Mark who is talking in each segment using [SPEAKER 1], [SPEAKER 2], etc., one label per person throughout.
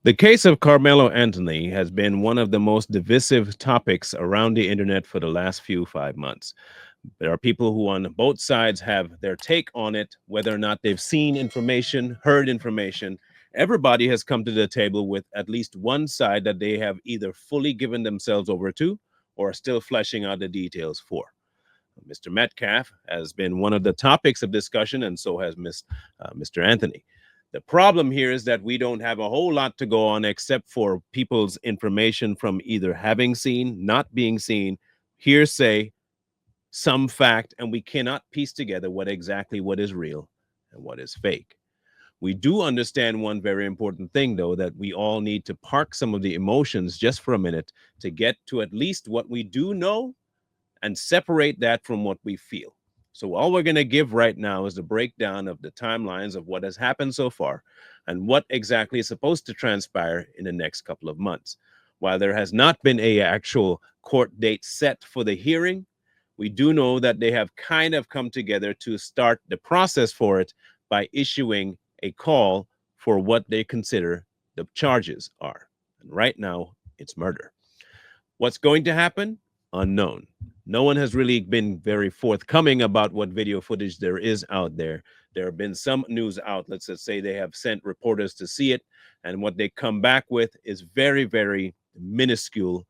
[SPEAKER 1] The case of Carmelo Anthony has been one of the most divisive topics around the internet for the last few 5 months. There are people who, on both sides, have their take on it, whether or not they've seen information, heard information. Everybody has come to the table with at least one side that they have either fully given themselves over to or are still fleshing out the details for. Mr. Metcalf has been one of the topics of discussion, and so has Mr. Anthony. The problem here is that we don't have a whole lot to go on except for people's information from either having seen, not being seen, hearsay, some fact, and we cannot piece together what is real and what is fake. We do understand one very important thing, though, that we all need to park some of the emotions just for a minute to get to at least what we do know and separate that from what we feel. So, all we're going to give right now is the breakdown of the timelines of what has happened so far and what exactly is supposed to transpire in the next couple of months. While there has not been a actual court date set for the hearing, we do know that they have kind of come together to start the process for it by issuing a call for what they consider the charges are. And right now, it's murder. What's going to happen? Unknown. No one has really been very forthcoming about what video footage there is out there. There have been some news outlets that say they have sent reporters to see it, and what they come back with is very, very minuscule.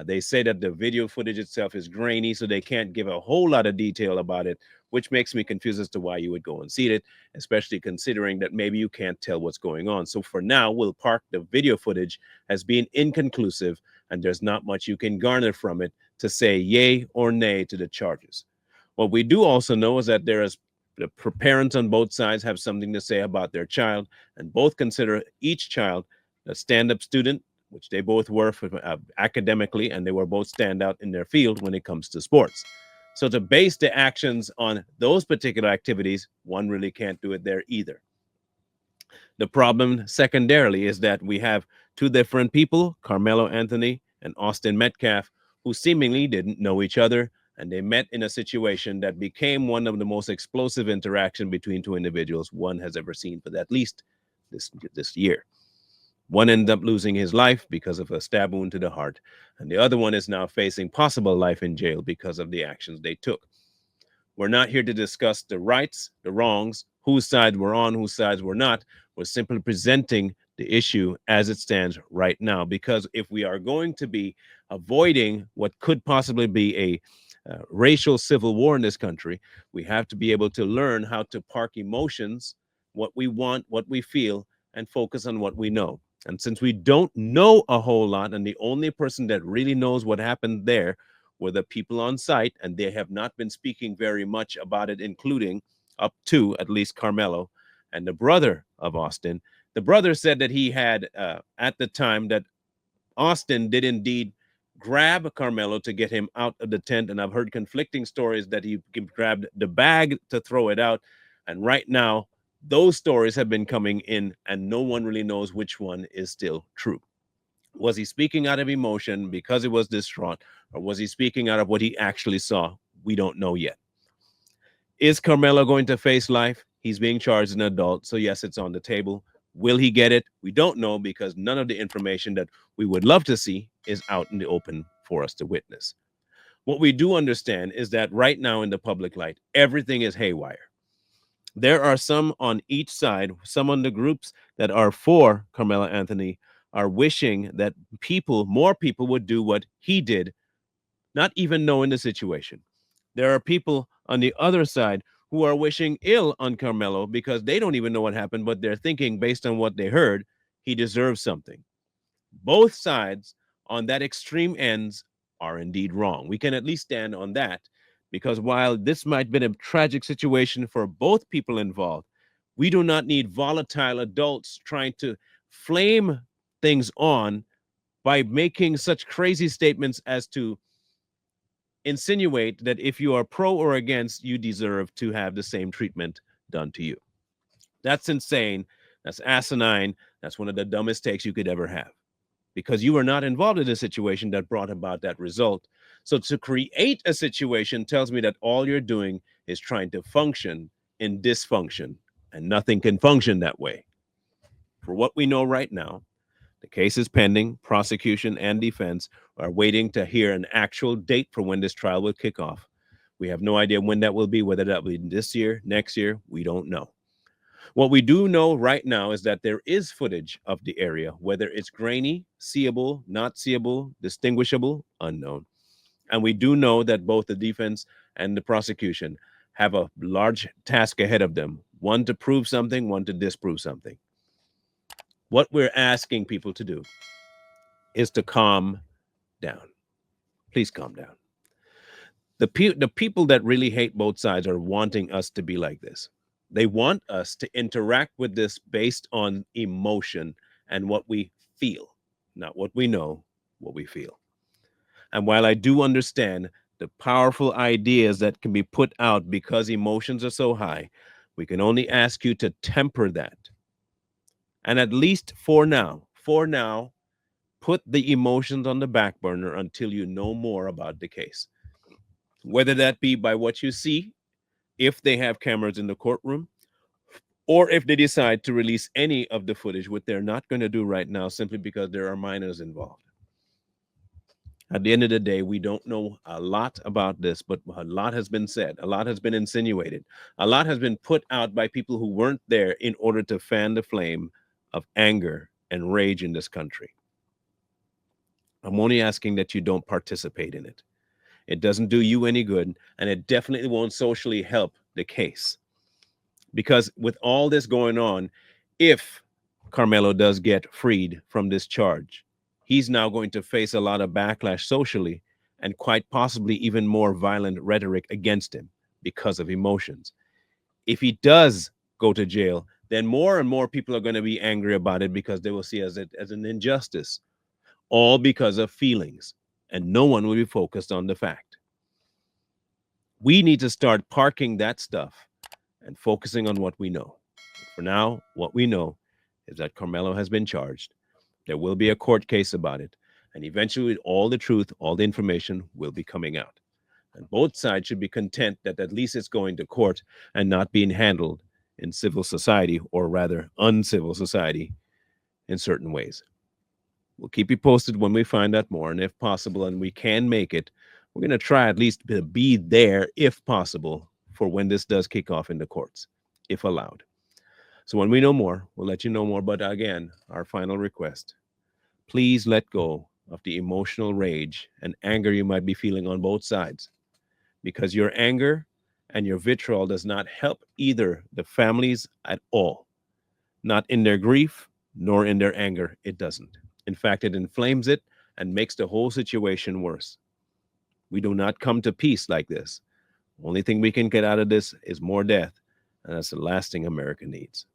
[SPEAKER 1] They say that the video footage itself is grainy, so they can't give a whole lot of detail about it, which makes me confused as to why you would go and see it, especially considering that maybe you can't tell what's going on. So for now, we'll park the video footage as being inconclusive, and there's not much you can garner from it to say yay or nay to the charges. What we do also know is that there is the parents on both sides have something to say about their child, and both consider each child a stand-up student, which they both were academically, and they were both stand out in their field when it comes to sports. So to base the actions on those particular activities, one really can't do it there either. The problem, secondarily, is that we have two different people, Carmelo Anthony and Austin Metcalf, who seemingly didn't know each other, and they met in a situation that became one of the most explosive interaction between two individuals one has ever seen for at least this year. One ended up losing his life because of a stab wound to the heart, and the other one is now facing possible life in jail because of the actions they took. We're not here to discuss the rights, the wrongs, whose side we're on, whose sides we're not. We're simply presenting the issue as it stands right now. Because if we are going to be avoiding what could possibly be a racial civil war in this country, we have to be able to learn how to park emotions, what we want, what we feel, and focus on what we know. And since we don't know a whole lot, and the only person that really knows what happened there were the people on site, and they have not been speaking very much about it, including up to at least Carmelo and the brother of Austin. The brother said that he had, at the time, that Austin did indeed grab Carmelo to get him out of the tent. And I've heard conflicting stories that he grabbed the bag to throw it out. And right now, those stories have been coming in, and no one really knows which one is still true. Was he speaking out of emotion because he was distraught, or was he speaking out of what he actually saw? We don't know yet. Is Carmelo going to face life? He's being charged as an adult, so yes, it's on the table. Will he get it? We don't know because none of the information that we would love to see is out in the open for us to witness. What we do understand is that right now in the public light, everything is haywire. There are some on each side, some on the groups that are for Carmelo Anthony are wishing that more people would do what he did, not even knowing the situation. There are people on the other side who are wishing ill on Carmelo because they don't even know what happened, but they're thinking based on what they heard, he deserves something. Both sides on that extreme ends are indeed wrong. We can at least stand on that because while this might have been a tragic situation for both people involved, we do not need volatile adults trying to flame things on by making such crazy statements as to insinuate that if you are pro or against, you deserve to have the same treatment done to you. That's insane. That's asinine. That's one of the dumbest takes you could ever have because you were not involved in a situation that brought about that result. So to create a situation tells me that all you're doing is trying to function in dysfunction, and nothing can function that way. For what we know right now, The case is pending. Prosecution and defense are waiting to hear an actual date for when this trial will kick off. We have no idea when that will be, whether that will be this year, next year, we don't know. What we do know right now is that there is footage of the area, whether it's grainy, seeable, not seeable, distinguishable, unknown. And we do know that both the defense and the prosecution have a large task ahead of them, one to prove something, one to disprove something. What we're asking people to do is to calm down. Please calm down. The people that really hate both sides are wanting us to be like this. They want us to interact with this based on emotion and what we feel, not what we know, what we feel. And while I do understand the powerful ideas that can be put out because emotions are so high, we can only ask you to temper that. And at least for now, put the emotions on the back burner until you know more about the case. Whether that be by what you see, if they have cameras in the courtroom, or if they decide to release any of the footage, which they're not going to do right now simply because there are minors involved. At the end of the day, we don't know a lot about this, but a lot has been said, a lot has been insinuated, a lot has been put out by people who weren't there in order to fan the flame of anger and rage in this country. I'm only asking that you don't participate in it. It doesn't do you any good, and it definitely won't socially help the case. Because with all this going on, if Carmelo does get freed from this charge, he's now going to face a lot of backlash socially and quite possibly even more violent rhetoric against him because of emotions. If he does go to jail, then more and more people are going to be angry about it because they will see it as an injustice, all because of feelings, and no one will be focused on the fact. We need to start parking that stuff and focusing on what we know. For now, what we know is that Carmelo has been charged. There will be a court case about it, and eventually all the truth, all the information will be coming out. And both sides should be content that at least it's going to court and not being handled in civil society, or rather uncivil society, in certain ways. We'll keep you posted when we find out more, and if possible, and we can make it, we're going to try at least to be there, if possible, for when this does kick off in the courts, if allowed. So when we know more, we'll let you know more. But again, our final request, please let go of the emotional rage and anger you might be feeling on both sides, because your anger and your vitriol does not help either the families at all. Not in their grief, nor in their anger. It doesn't. In fact, it inflames it and makes the whole situation worse. We do not come to peace like this. Only thing we can get out of this is more death, and that's the last thing America needs.